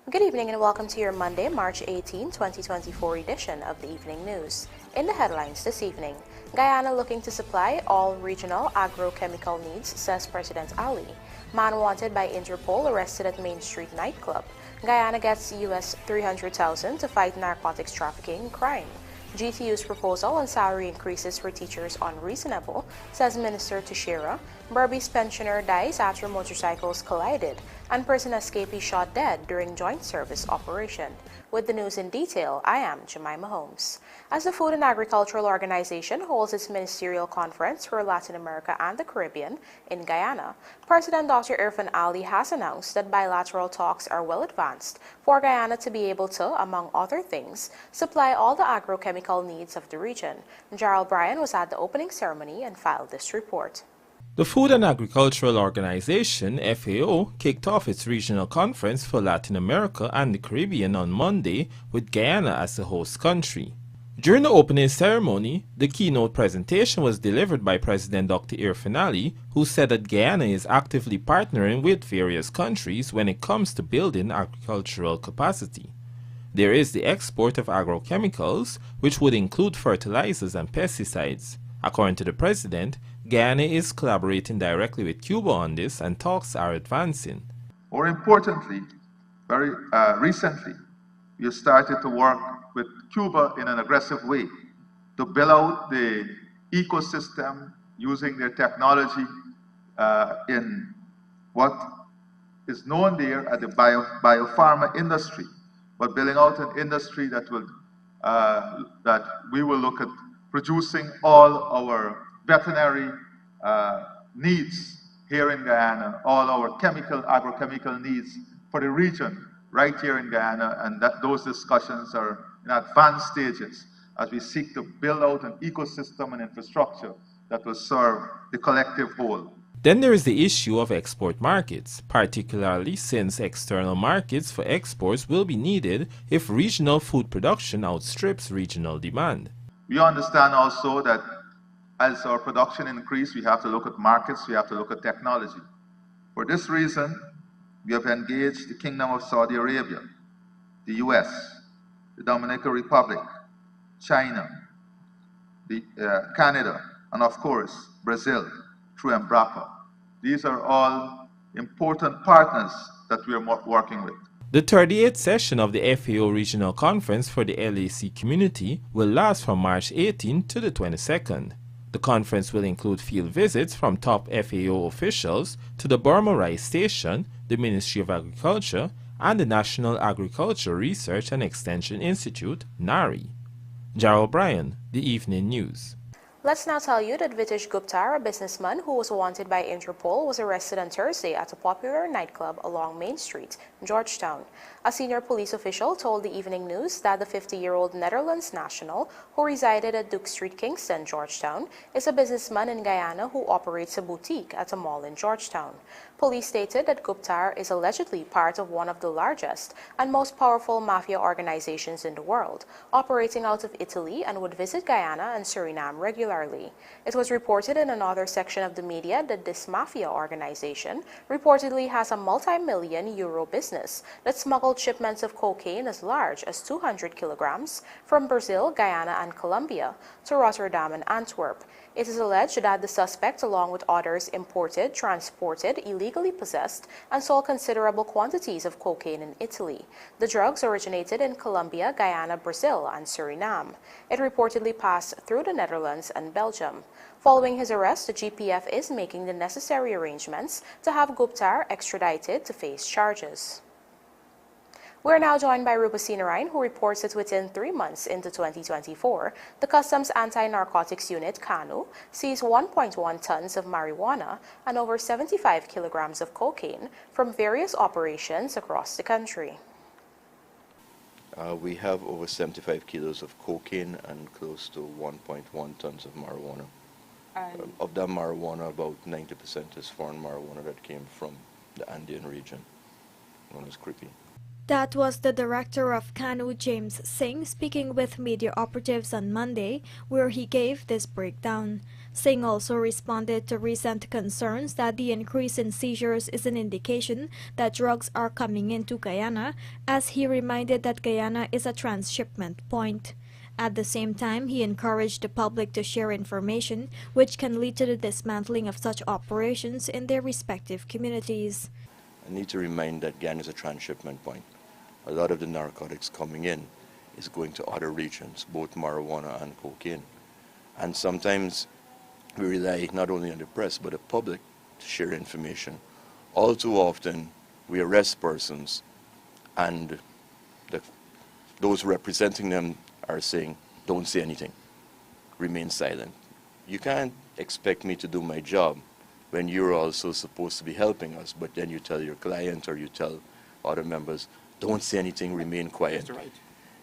Good evening and welcome to your Monday, March 18, 2024 edition of the Evening News. In the headlines this evening, Guyana looking to supply all regional agrochemical needs, says President Ali. Man wanted by Interpol arrested at Main Street nightclub. Guyana gets US $300,000 to fight narcotics trafficking crime. GTU'S proposal on salary increases for teachers unreasonable, says Minister TEIXEIRA. BERBICE pensioner dies after motorcycles collided, and person ESCAPEE shot dead during joint service operation. With the news in detail, I am Jemima Holmes. As the Food and Agricultural Organization holds its ministerial conference for Latin America and the Caribbean in Guyana, President Dr. Irfan Ali has announced that bilateral talks are well advanced for Guyana to be able to, among other things, supply all the agrochemical needs of the region. Gerald Bryan was at the opening ceremony and filed this report. The Food and Agricultural Organization, FAO, kicked off its regional conference for Latin America and the Caribbean on Monday with Guyana as the host country. During the opening ceremony, the keynote presentation was delivered by President Dr. Irfan Ali, who said that Guyana is actively partnering with various countries when it comes to building agricultural capacity. There is the export of agrochemicals, which would include fertilizers and pesticides. According to the President, Guyana is collaborating directly with Cuba on this and talks are advancing. More importantly, very recently, we have started to work with Cuba in an aggressive way to build out the ecosystem using their technology in what is known there as the biopharma industry, but building out an industry that will that we will look at producing all our veterinary needs here in Guyana, all our agrochemical needs for the region right here in Guyana, and that those discussions are in advanced stages as we seek to build out an ecosystem and infrastructure that will serve the collective whole. Then there is the issue of export markets, particularly since external markets for exports will be needed if regional food production outstrips regional demand. We understand also that as our production increases, we have to look at markets, we have to look at technology. For this reason, we have engaged the Kingdom of Saudi Arabia, the US, the Dominican Republic, China, Canada, and of course, Brazil through EMBRAPA. These are all important partners that we are working with. The 38th session of the FAO Regional Conference for the LAC community will last from March 18 to the 22nd. The conference will include field visits from top FAO officials to the Burma Rice Station, the Ministry of Agriculture, and the National Agriculture Research and Extension Institute, NARI. Gerald Bryan, The Evening News. Let's now tell you that Vitesh Gupta, a businessman who was wanted by Interpol, was arrested on Thursday at a popular nightclub along Main Street, Georgetown. A senior police official told the Evening News that the 50-year-old Netherlands national who resided at Duke Street, Kingston, Georgetown, is a businessman in Guyana who operates a boutique at a mall in Georgetown. Police stated that Gupta is allegedly part of one of the largest and most powerful mafia organizations in the world, operating out of Italy, and would visit Guyana and Suriname regularly. It was reported in another section of the media that this mafia organization reportedly has a multi-million euro business that smuggled shipments of cocaine as large as 200 kilograms from Brazil, Guyana, and Colombia to Rotterdam and Antwerp. It is alleged that the suspect, along with others, imported, transported, illegally possessed, and sold considerable quantities of cocaine in Italy. The drugs originated in Colombia, Guyana, Brazil, and Suriname. It reportedly passed through the Netherlands and Belgium. Following his arrest, the GPF is making the necessary arrangements to have Gupta extradited to face charges. We are now joined by Rupa Sinarain, who reports that within 3 months into 2024, the Customs Anti-Narcotics Unit, CANU, seized 1.1 tons of marijuana and over 75 kilograms of cocaine from various operations across the country. We have over 75 kilos of cocaine and close to 1.1 tons of marijuana. Of that marijuana, about 90% is foreign marijuana that came from the Andean region, known as creepy. That was the director of CANU, James Singh, speaking with media operatives on Monday, where he gave this breakdown. Singh also responded to recent concerns that the increase in seizures is an indication that drugs are coming into Guyana, as he reminded that Guyana is a transshipment point. At the same time, he encouraged the public to share information which can lead to the dismantling of such operations in their respective communities. I need to remind that Guyana is a transshipment point. A lot of the narcotics coming in is going to other regions, both marijuana and cocaine. And sometimes we rely not only on the press but the public to share information. All too often we arrest persons and those representing them are saying, don't say anything, remain silent. You can't expect me to do my job when you're also supposed to be helping us, but then you tell your client or you tell other members, don't say anything, remain quiet. It's their right.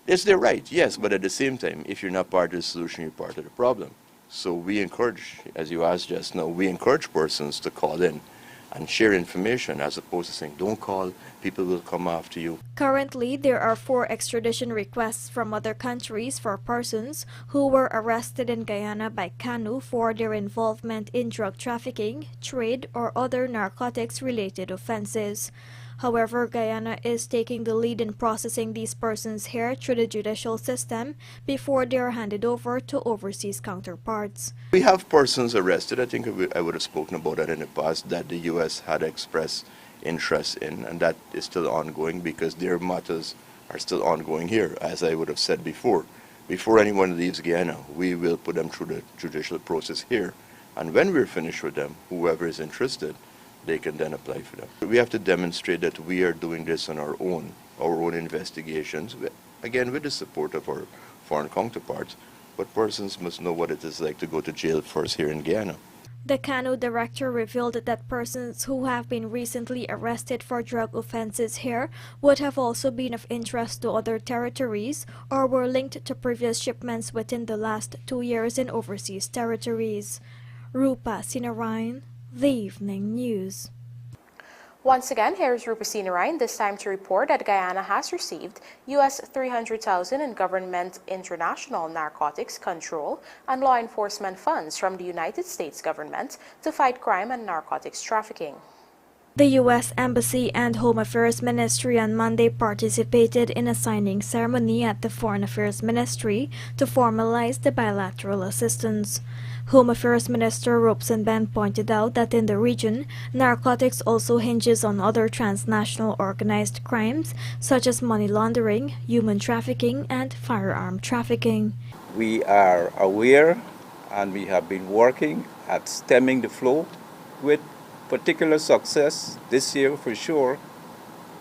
It's their right, yes, but at the same time, if you're not part of the solution, you're part of the problem. So we encourage, as you asked just now, we encourage persons to call in and share information as opposed to saying, don't call, people will come after you. Currently, there are 4 extradition requests from other countries for persons who were arrested in Guyana by CANU for their involvement in drug trafficking, trade, or other narcotics-related offenses. However, Guyana is taking the lead in processing these persons here through the judicial system before they are handed over to overseas counterparts. We have persons arrested, I think I would have spoken about that in the past, that the U.S. had expressed interest in, and that is still ongoing because their matters are still ongoing here, as I would have said before. Before anyone leaves Guyana, we will put them through the judicial process here, and when we're finished with them, whoever is interested, they can then apply for them. We have to demonstrate that we are doing this on our own investigations, again with the support of our foreign counterparts, but persons must know what it is like to go to jail first here in Guyana. The CANU director revealed that persons who have been recently arrested for drug offenses here would have also been of interest to other territories or were linked to previous shipments within the last 2 years in overseas territories. Rupa Sinarayan, The Evening News. Once again, here's Rupa Sinarayan, this time to report that Guyana has received US $300,000 in government international narcotics control and law enforcement funds from the United States government to fight crime and narcotics trafficking. The U.S. Embassy and Home Affairs Ministry on Monday participated in a signing ceremony at the Foreign Affairs Ministry to formalize the bilateral assistance. Home Affairs Minister Robeson Ben pointed out that in the region, narcotics also hinges on other transnational organized crimes such as money laundering, human trafficking, and firearm trafficking. We are aware and we have been working at stemming the flow with particular success this year for sure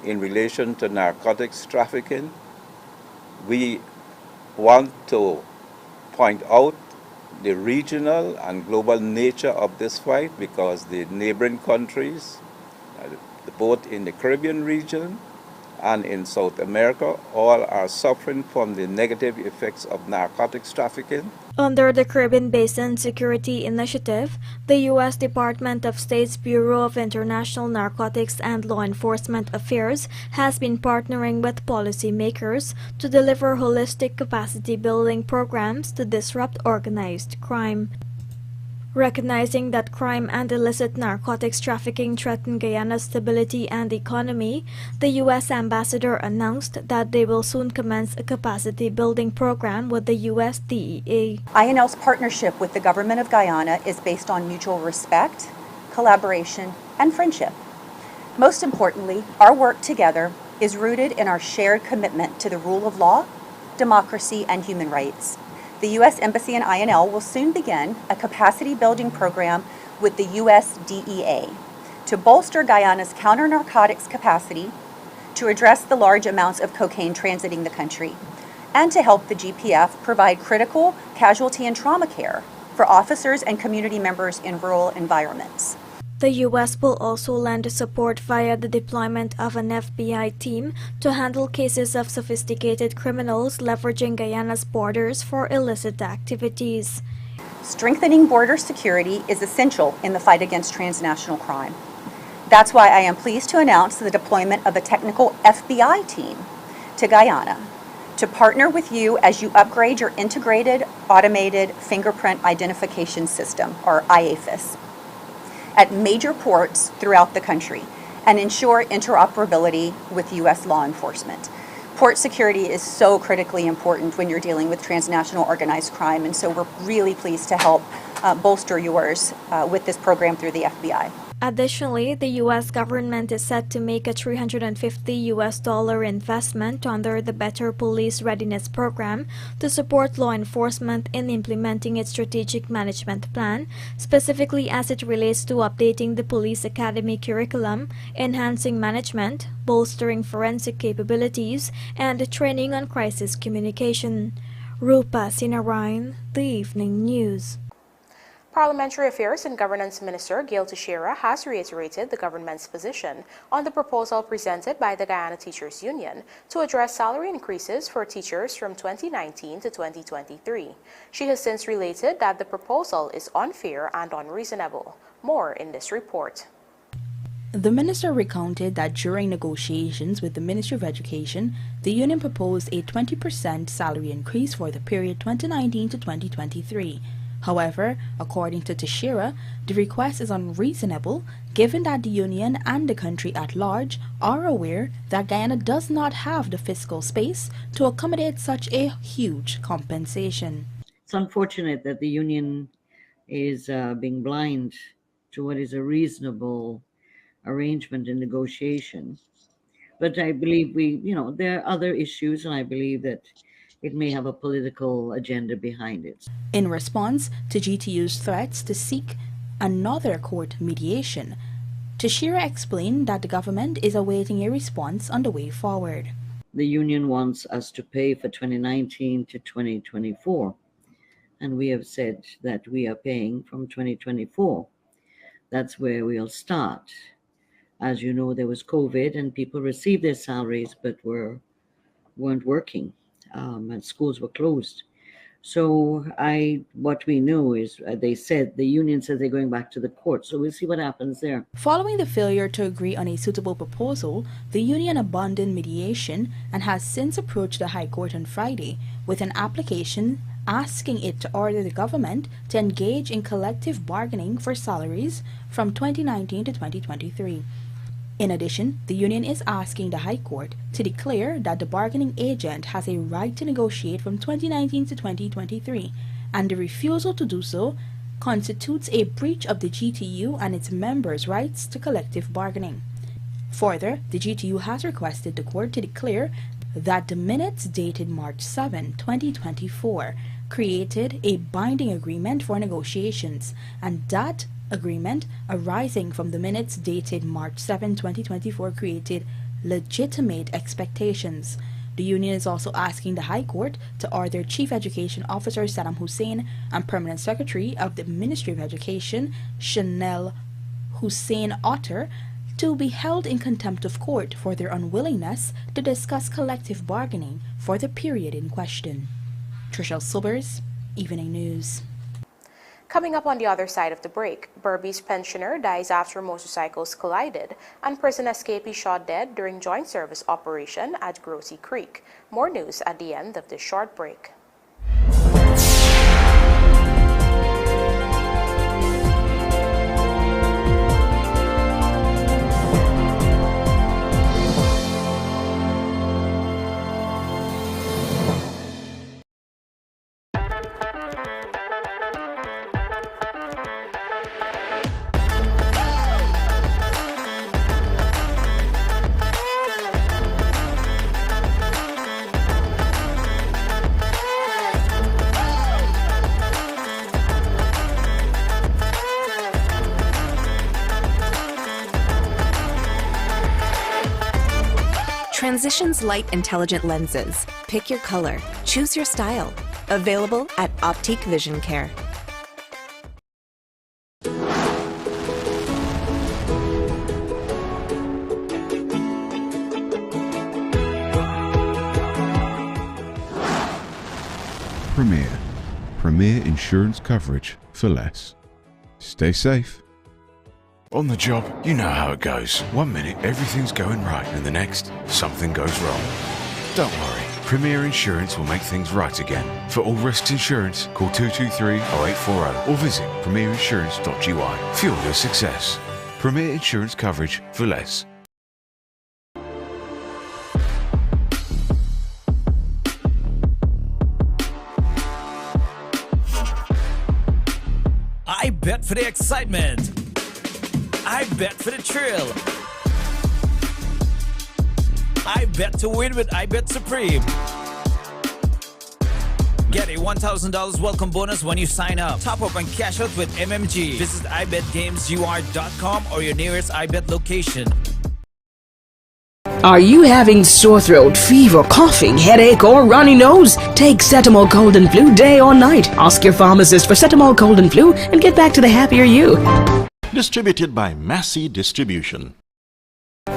in relation to narcotics trafficking. We want to point out the regional and global nature of this fight because the neighboring countries, both in the Caribbean region and in South America, all are suffering from the negative effects of narcotics trafficking. Under the Caribbean Basin Security Initiative, the U.S. Department of State's Bureau of International Narcotics and Law Enforcement Affairs has been partnering with policymakers to deliver holistic capacity-building programs to disrupt organized crime. Recognizing that crime and illicit narcotics trafficking threaten Guyana's stability and economy, the U.S. ambassador announced that they will soon commence a capacity-building program with the U.S. DEA. INL's partnership with the government of Guyana is based on mutual respect, collaboration, and friendship. Most importantly, our work together is rooted in our shared commitment to the rule of law, democracy, and human rights. The U.S. Embassy and INL will soon begin a capacity-building program with the U.S. DEA to bolster Guyana's counter-narcotics capacity, to address the large amounts of cocaine transiting the country, and to help the GPF provide critical casualty and trauma care for officers and community members in rural environments. The U.S. will also lend support via the deployment of an FBI team to handle cases of sophisticated criminals leveraging Guyana's borders for illicit activities. Strengthening border security is essential in the fight against transnational crime. That's why I am pleased to announce the deployment of a technical FBI team to Guyana to partner with you as you upgrade your integrated automated fingerprint identification system, or IAFIS, at major ports throughout the country and ensure interoperability with U.S. law enforcement. Port security is so critically important when you're dealing with transnational organized crime, and so we're really pleased to help bolster yours with this program through the FBI. Additionally, the U.S. government is set to make a $350 investment under the Better Police Readiness Program to support law enforcement in implementing its strategic management plan, specifically as it relates to updating the police academy curriculum, enhancing management, bolstering forensic capabilities, and training on crisis communication. Rupa Sinarayan, The Evening News. Parliamentary Affairs and Governance Minister TEIXEIRA has reiterated the government's position on the proposal presented by the Guyana Teachers Union to address salary increases for teachers from 2019 to 2023. She has since related that the proposal is unfair and unreasonable. More in this report. The minister recounted that during negotiations with the Ministry of Education, the union proposed a 20% salary increase for the period 2019 to 2023. However, according to TEIXEIRA, the request is unreasonable given that the union and the country at large are aware that Guyana does not have the fiscal space to accommodate such a huge compensation. It's unfortunate that the union is being blind to what is a reasonable arrangement in negotiation. But I believe there are other issues, and I believe that it may have a political agenda behind it. In response to GTU'S threats to seek another court mediation, TEIXEIRA explained that the government is awaiting a response on the way forward. The union wants us to pay for 2019 to 2024, and we have said that we are paying from 2024. That's where we'll start. As you know, there was COVID and people received their salaries but weren't working. And schools were closed. So what we know is the union said they're going back to the court. So we'll see what happens there. Following the failure to agree on a suitable proposal, the union abandoned mediation and has since approached the High Court on Friday with an application asking it to order the government to engage in collective bargaining for salaries from 2019 to 2023. In addition, the union is asking the High Court to declare that the bargaining agent has a right to negotiate from 2019 to 2023, and the refusal to do so constitutes a breach of the GTU and its members' rights to collective bargaining. Further, the GTU has requested the court to declare that the minutes dated March 7, 2024 created a binding agreement for negotiations, and that agreement arising from the minutes dated March 7, 2024 created legitimate expectations. The union is also asking the High Court to order Chief Education Officer Saddam Hussein and Permanent Secretary of the Ministry of Education Chanel Hussein Otter to be held in contempt of court for their unwillingness to discuss collective bargaining for the period in question. Trishelle Sobers, Evening News. Coming up on the other side of the break, BERBICE pensioner dies after motorcycles collided, and prison escapee shot dead during joint service operation at Grossi Creek. More news at the end of this short break. Transitions Light Intelligent Lenses. Pick your color. Choose your style. Available at Optique Vision Care. Premier insurance coverage for less. Stay safe. On the job, you know how it goes. 1 minute, everything's going right, and the next, something goes wrong. Don't worry, Premier Insurance will make things right again. For all risks insurance, call 223 0840 or visit premierinsurance.gy. Fuel your success. Premier Insurance coverage for less. I bet for the excitement. I bet for the thrill. I bet to win with I Bet Supreme. Get a $1,000 welcome bonus when you sign up. Top up and cash out with MMG. Visit ibetgamesur.com or your nearest iBet location. Are you having sore throat, fever, coughing, headache, or runny nose? Take Cetamol Cold and Flu day or night. Ask your pharmacist for Cetamol Cold and Flu and get back to the happier you. Distributed by Massey Distribution.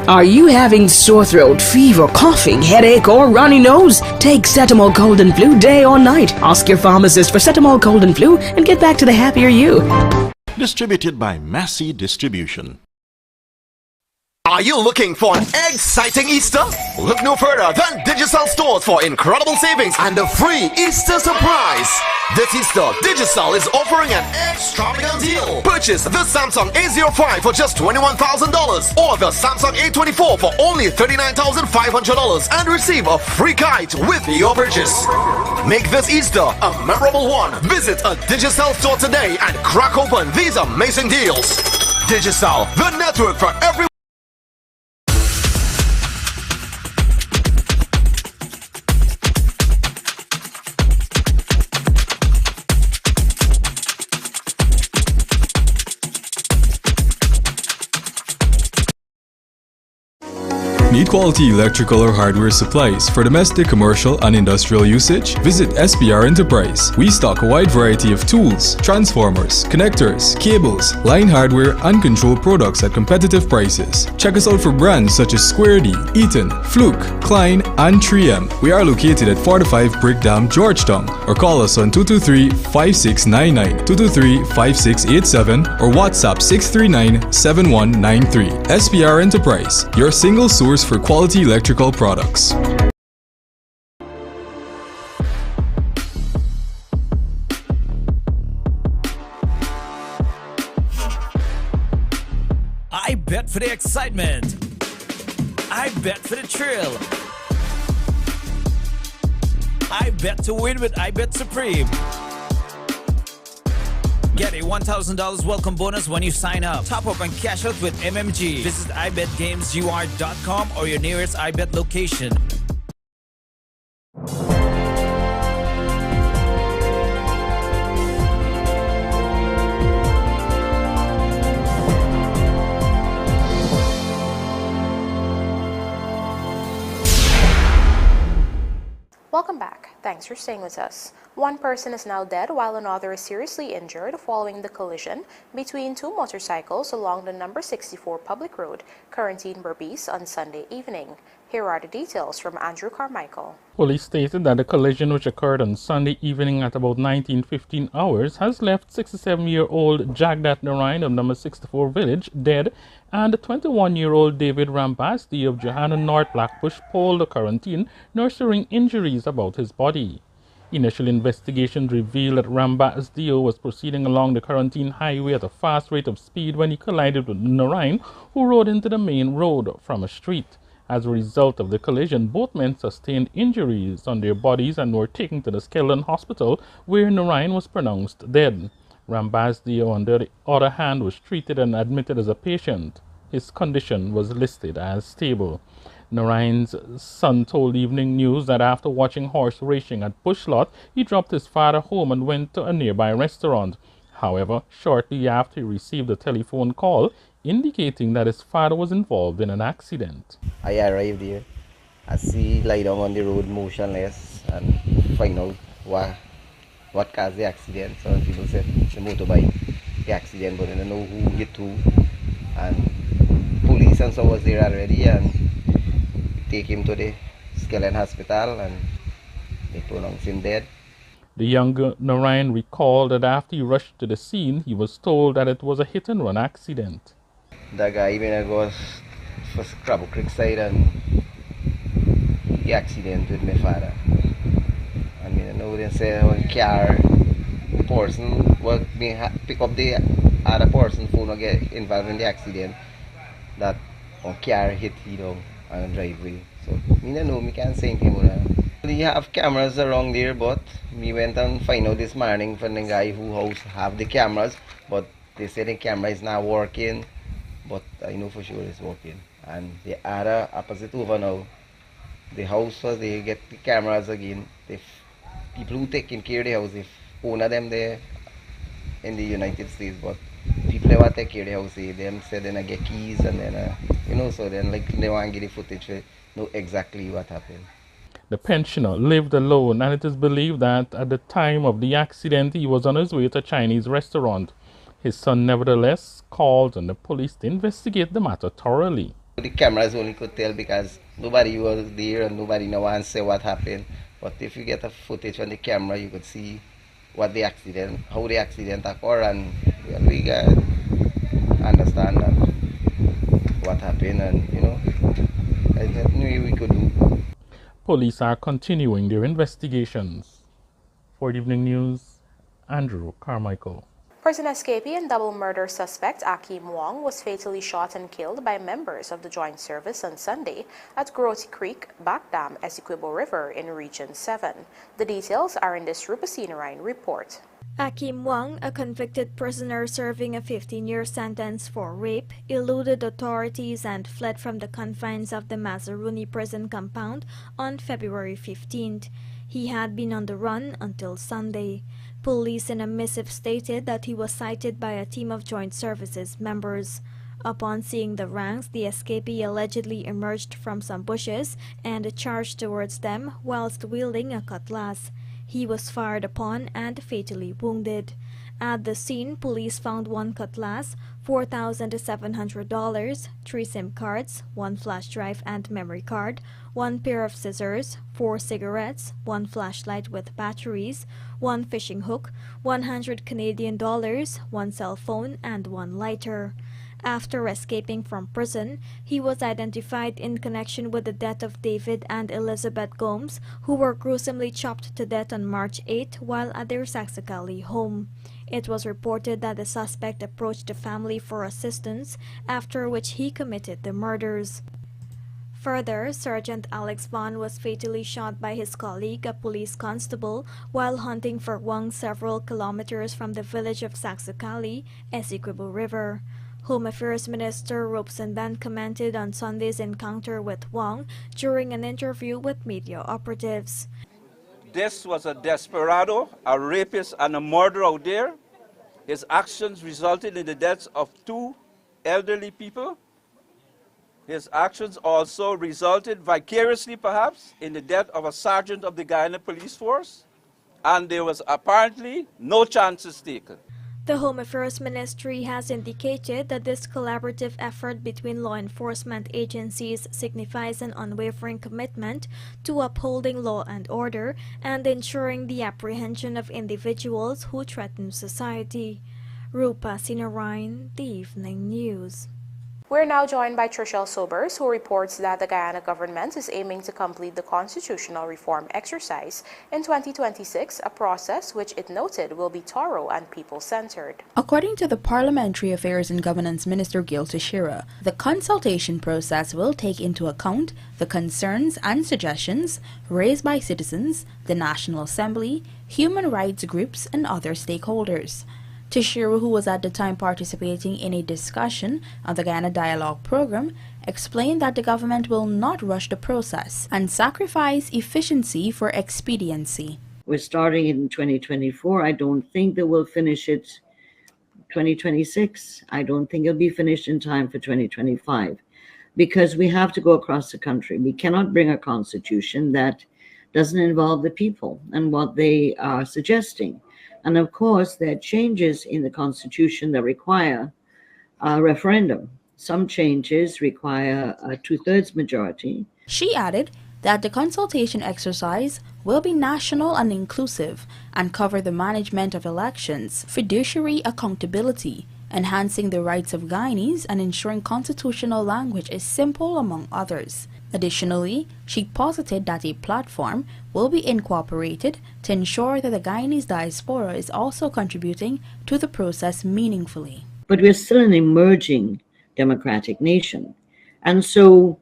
Are you having sore throat, fever, coughing, headache, or runny nose? Take Cetamol Cold and Flu day or night. Ask your pharmacist for Cetamol Cold and Flu and get back to the happier you. Distributed by Massey Distribution. Are you looking for an exciting Easter? Look no further than Digicel stores for incredible savings and a free Easter surprise. This Easter, Digicel is offering an extravagant deal. Purchase the Samsung A05 for just $21,000 or the Samsung A24 for only $39,500 and receive a free kite with your purchase. Make this Easter a memorable one. Visit a Digicel store today and crack open these amazing deals. Digicel, the network for everyone. Need quality electrical or hardware supplies for domestic, commercial, and industrial usage? Visit SPR Enterprise. We stock a wide variety of tools, transformers, connectors, cables, line hardware, and control products at competitive prices. Check us out for brands such as Square D, Eaton, Fluke, Klein, and 3M. We are located at 45 Brick Dam, Georgetown, or call us on 223-5699, 223-5687, or WhatsApp 639-7193. SPR Enterprise, your single source for quality electrical products. I bet for the excitement. I bet for the thrill. I bet to win with I Bet Supreme. Get a $1,000 welcome bonus when you sign up. Top up and cash out with MMG. Visit ibetgamesur.com or your nearest iBet location. Welcome back. Thanks for staying with us. One person is now dead while another is seriously injured following the collision between two motorcycles along the number 64 public road, currently in BERBICE, on Sunday evening. Here are the details from Andrew Carmichael. Police stated that the collision, which occurred on Sunday evening at about 19:15 hours, has left 67-year-old Jagdat Narain of number 64 Village dead and 21-year-old David Rambasti of Johanna North Blackbush Pole, the quarantine, nursing injuries about his body. Initial investigations revealed that Rambasdio was proceeding along the quarantine highway at a fast rate of speed when he collided with Narain, who rode into the main road from a street. As a result of the collision, both men sustained injuries on their bodies and were taken to the Skeleton Hospital, where Narain was pronounced dead. Rambasdio, on the other hand, was treated and admitted as a patient. His condition was listed as stable. Narain's son told Evening News that after watching horse racing at Bushlot, he dropped his father home and went to a nearby restaurant. However, shortly after, he received a telephone call indicating that his father was involved in an accident. I arrived here. I see lie down on the road motionless and find out what caused the accident. So people said it's a motorbike, the accident, but I don't know who hit who. And police and so was there already and take him to the Skeleton Hospital and they pronounced him dead. The younger Narain recalled that after he rushed to the scene, he was told that it was a hit-and-run accident. the guy when I go for Crabble Creek side and he accident with my father. I mean, I know they say one car person will pick up the other person phone or get involved in the accident that one car hit he down on the driveway. So me don't know, me can't say anything about that. We have cameras around there, but we went and find out this morning from the guy who house have the cameras, but they say the camera is not working, but I know for sure it's working. And the other opposite over now, the house was they get the cameras again. The people who taking care of the house, if owner them there in the United States, but people who take care of the house, they them say they get keys and then you know, so then like they want to get the footage to know exactly what happened. The pensioner lived alone, and it is believed that at the time of the accident he was on his way to a Chinese restaurant. His son nevertheless called on the police to investigate the matter thoroughly. The cameras only could tell because nobody was there and nobody no one say what happened. But if you get a footage on the camera, you could see what the accident, how the accident occurred, and we can understand that what happened, and you know, there's nothing we could do. Police are continuing their investigations. For the Evening News, Andrew Carmichael. Prison escapee and double murder suspect Akim Wong was fatally shot and killed by members of the Joint Service on Sunday at Grotty Creek, Backdam, Essequibo River in Region 7. The details are in this Rupasina report. Akim Wong, a convicted prisoner serving a 15-year sentence for rape, eluded authorities and fled from the confines of the Mazaruni prison compound on February 15th. He had been on the run until Sunday. Police in a missive stated that he was sighted by a team of Joint Services members. Upon seeing the ranks, the escapee allegedly emerged from some bushes and charged towards them whilst wielding a cutlass. He was fired upon and fatally wounded. At the scene, police found one cutlass, $4,700, 3 SIM cards, 1 flash drive and memory card, 1 pair of scissors, 4 cigarettes, 1 flashlight with batteries, 1 fishing hook, 100 Canadian dollars, 1 cell phone, and 1 lighter. After escaping from prison, he was identified in connection with the death of David and Elizabeth Gomes, who were gruesomely chopped to death on March 8 while at their Saxacali home. It was reported that the suspect approached the family for assistance, after which he committed the murders. Further, Sergeant Alex Vaughn was fatally shot by his colleague, a police constable, while hunting for Wong several kilometers from the village of Saxacali, Essequibo River. Home Affairs Minister Robeson then commented on Sunday's encounter with Wong during an interview with media operatives. This was a desperado, a rapist, and a murderer out there. His actions resulted in the deaths of 2 elderly people. His actions also resulted vicariously, perhaps, in the death of a sergeant of the Guyana Police Force. And there was apparently no chances taken. The Home Affairs Ministry has indicated that this collaborative effort between law enforcement agencies signifies an unwavering commitment to upholding law and order and ensuring the apprehension of individuals who threaten society. Rupa Sinarain, The Evening News. We're now joined by Trishelle Sobers, who reports that the Guyana government is aiming to complete the constitutional reform exercise in 2026, a process which it noted will be thorough and people-centered. According to the Parliamentary Affairs and Governance Minister Gil Teixeira, the consultation process will take into account the concerns and suggestions raised by citizens, the National Assembly, human rights groups, and other stakeholders. Teixeira, who was at the time participating in a discussion on the Guyana Dialogue program, explained that the government will not rush the process and sacrifice efficiency for expediency. We're starting in 2024. I don't think they will finish it 2026. I don't think it'll be finished in time for 2025 because we have to go across the country. We cannot bring a constitution that doesn't involve the people and what they are suggesting. And of course, there are changes in the Constitution that require a referendum. Some changes require a 2/3 majority. She added that the consultation exercise will be national and inclusive and cover the management of elections, fiduciary accountability, enhancing the rights of Guyanese and ensuring constitutional language is simple, among others. Additionally, she posited that a platform will be incorporated to ensure that the Guyanese diaspora is also contributing to the process meaningfully. But we're still an emerging democratic nation. And so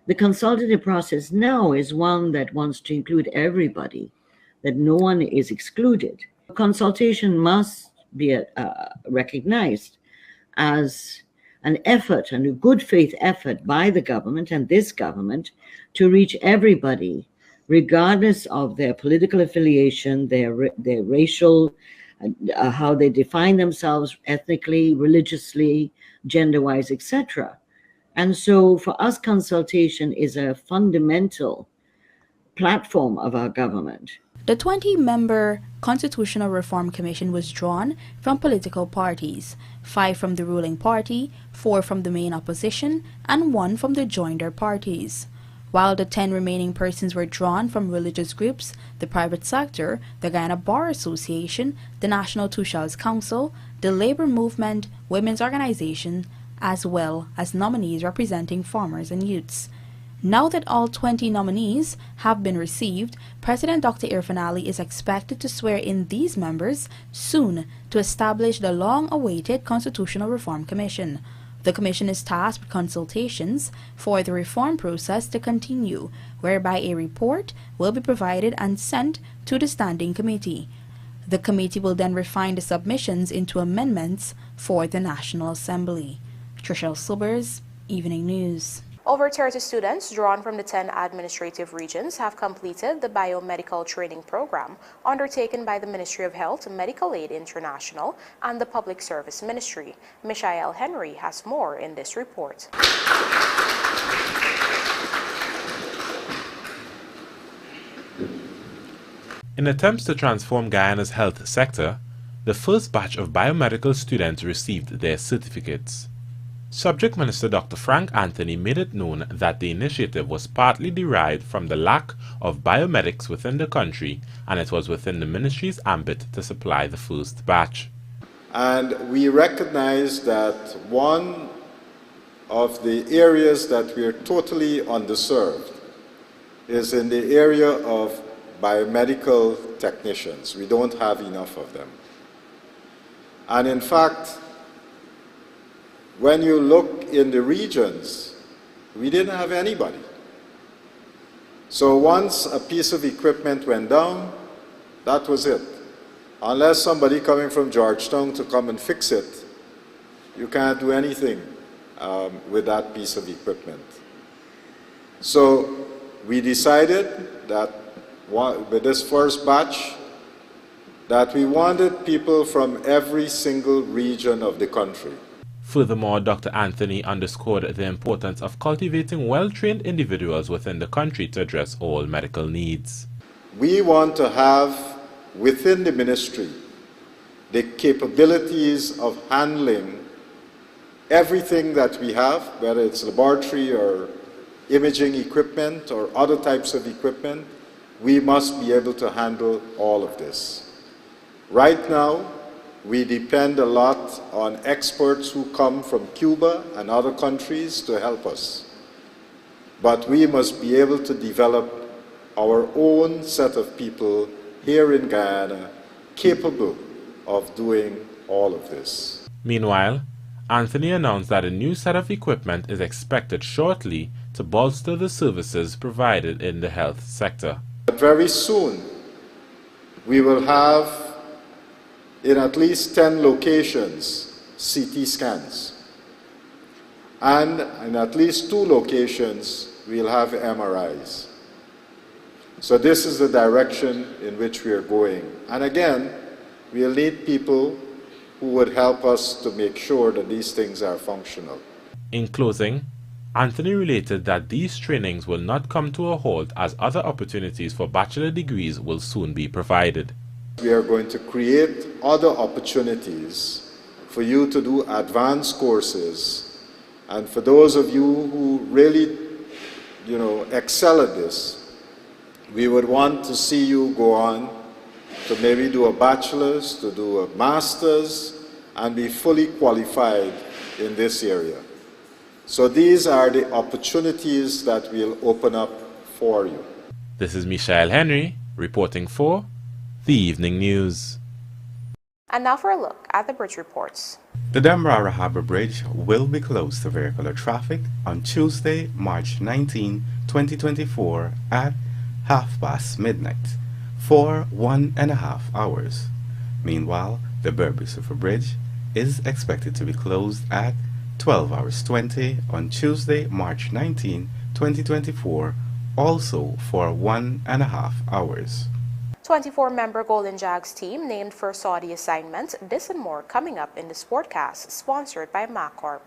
the consultative process now is one that wants to include everybody, that no one is excluded. Consultation must be recognized as an effort and a good faith effort by the government and this government to reach everybody, regardless of their political affiliation, their racial, how they define themselves ethnically, religiously, gender-wise, etc. And so for us, consultation is a fundamental platform of our government. The 20-member Constitutional Reform Commission was drawn from political parties, 5 from the ruling party, 4 from the main opposition, and 1 from the joinder parties. While the 10 remaining persons were drawn from religious groups, the private sector, the Guyana Bar Association, the National TEIXEIRA Council, the labor movement, women's organizations, as well as nominees representing farmers and youths. Now that all 20 nominees have been received, President Dr. Irfaan Ali is expected to swear in these members soon to establish the long-awaited Constitutional Reform Commission. The commission is tasked with consultations for the reform process to continue, whereby a report will be provided and sent to the Standing Committee. The committee will then refine the submissions into amendments for the National Assembly. Trishelle Silbers, Evening News. Over 30 students drawn from the 10 administrative regions have completed the biomedical training program undertaken by the Ministry of Health, Medical Aid International, and the Public Service Ministry. Michael Henry has more in this report. In attempts to transform Guyana's health sector, the first batch of biomedical students received their certificates. Subject Minister Dr. Frank Anthony made it known that the initiative was partly derived from the lack of biomedics within the country, and it was within the ministry's ambit to supply the first batch. And we recognize that one of the areas that we are totally underserved is in the area of biomedical technicians. We don't have enough of them. And in fact, when you look in the regions, we didn't have anybody. So once a piece of equipment went down, that was it. Unless somebody coming from Georgetown to come and fix it, you can't do anything with that piece of equipment. So we decided that with this first batch, that we wanted people from every single region of the country. Furthermore, Dr. Anthony underscored the importance of cultivating well-trained individuals within the country to address all medical needs. We want to have within the ministry the capabilities of handling everything that we have, whether it's laboratory or imaging equipment or other types of equipment. We must be able to handle all of this. Right now, we depend a lot on experts who come from Cuba and other countries to help us. But we must be able to develop our own set of people here in Guyana capable of doing all of this. Meanwhile, Anthony announced that a new set of equipment is expected shortly to bolster the services provided in the health sector. But very soon, we will have in at least 10 locations CT scans. And in at least 2 locations, we'll have MRIs. So this is the direction in which we are going. And again, we'll need people who would help us to make sure that these things are functional. In closing, Anthony related that these trainings will not come to a halt as other opportunities for bachelor degrees will soon be provided. We are going to create other opportunities for you to do advanced courses. And for those of you who really, excel at this, we would want to see you go on to maybe do a bachelor's, to do a master's, and be fully qualified in this area. So these are the opportunities that will open up for you. This is Michelle Henry reporting for the Evening News. And now for a look at the bridge reports. The Demerara Harbour Bridge will be closed to vehicular traffic on Tuesday, March 19, 2024 at midnight for 1.5 hours. Meanwhile, the BERBICE Bridge is expected to be closed at 12 hours 20 on Tuesday, March 19, 2024, also for 1.5 hours. 24-member Golden Jags team named for Saudi assignment. This and more coming up in the Sportcast, sponsored by MacCorp.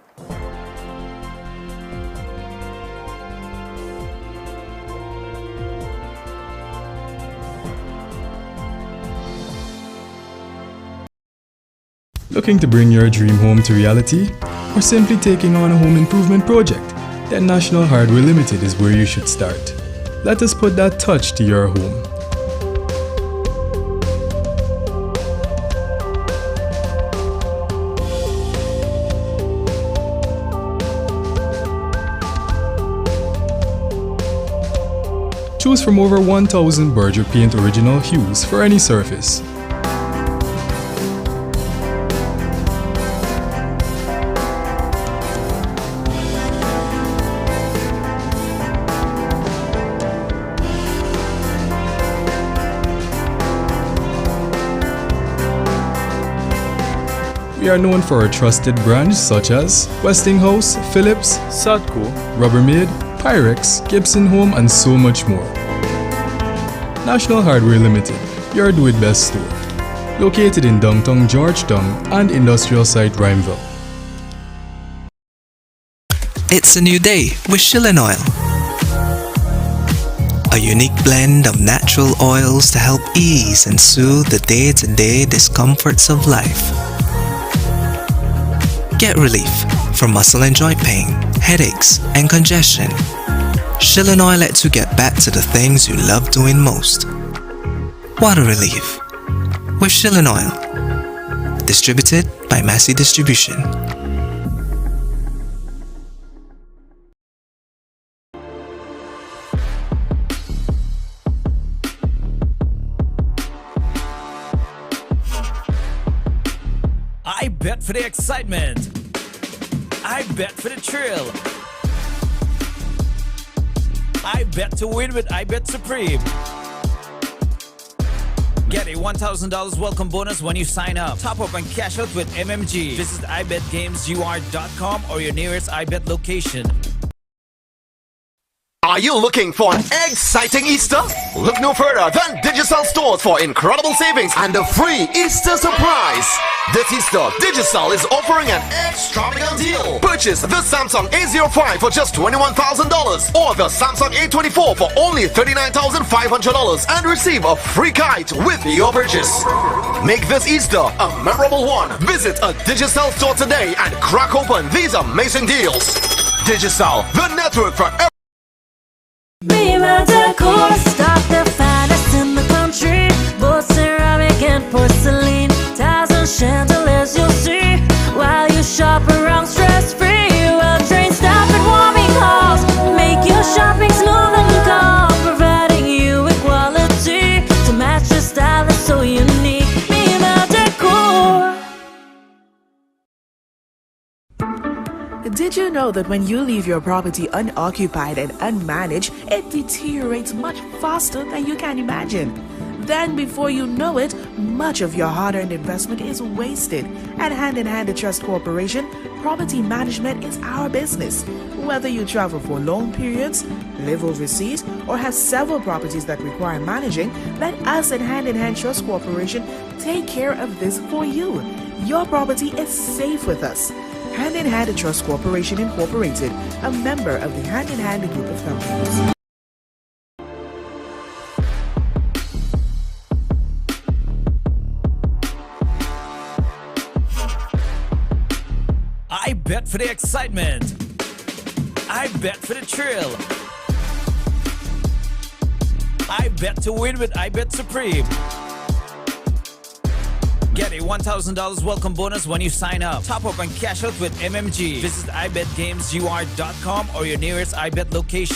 Looking to bring your dream home to reality? Or simply taking on a home improvement project? Then National Hardware Limited is where you should start. Let us put that touch to your home. Choose from over 1,000 Berger Paint original hues for any surface. We are known for our trusted brands such as Westinghouse, Philips, Sadco, Rubbermaid, Pyrex, Gibson Home, and so much more. National Hardware Limited, your do-it-best store. Located in downtown Georgetown and industrial site Rhymeville. It's a new day with Shilling Oil. A unique blend of natural oils to help ease and soothe the day-to-day discomforts of life. Get relief from muscle and joint pain, headaches, and congestion. Shilling Oil lets you get back to the things you love doing most. Water relief with Shilling Oil. Distributed by Massey Distribution. I bet for the excitement. I bet for the thrill. I bet to win with I Bet Supreme. Get a $1,000 welcome bonus when you sign up. Top up and cash out with MMG. Visit ibetgamesur.com or your nearest iBet location. Are you looking for an exciting Easter? Look no further than Digicel stores for incredible savings and a free Easter surprise. This Easter, Digicel is offering an extravagant deal. Purchase the Samsung A05 for just $21,000 or the Samsung A24 for only $39,500 and receive a free kite with your purchase. Make this Easter a memorable one. Visit a Digicel store today and crack open these amazing deals. Digicel, the network for everyone. Mima Decor, stock the finest in the country. Both ceramic and porcelain, tiles and chandeliers you'll see while you shop around stress-free. Well-trained staff and warming halls make your shopping smooth and calm, providing you with quality to match your style that's so unique. Mima Decor. Did you know that when you leave your property unoccupied and unmanaged, it deteriorates much faster than you can imagine? Then before you know it, much of your hard-earned investment is wasted. At Hand in Hand Trust Corporation, property management is our business. Whether you travel for long periods, live overseas, or have several properties that require managing, let us at Hand in Hand Trust Corporation take care of this for you. Your property is safe with us. Hand in Hand Trust Corporation Incorporated, a member of the Hand in Hand Group of Companies. I bet for the excitement. I bet for the thrill. I bet to win with I Bet Supreme. Get a $1,000 welcome bonus when you sign up. Top up and cash out with MMG. Visit ibetgamesur.com or your nearest iBet location.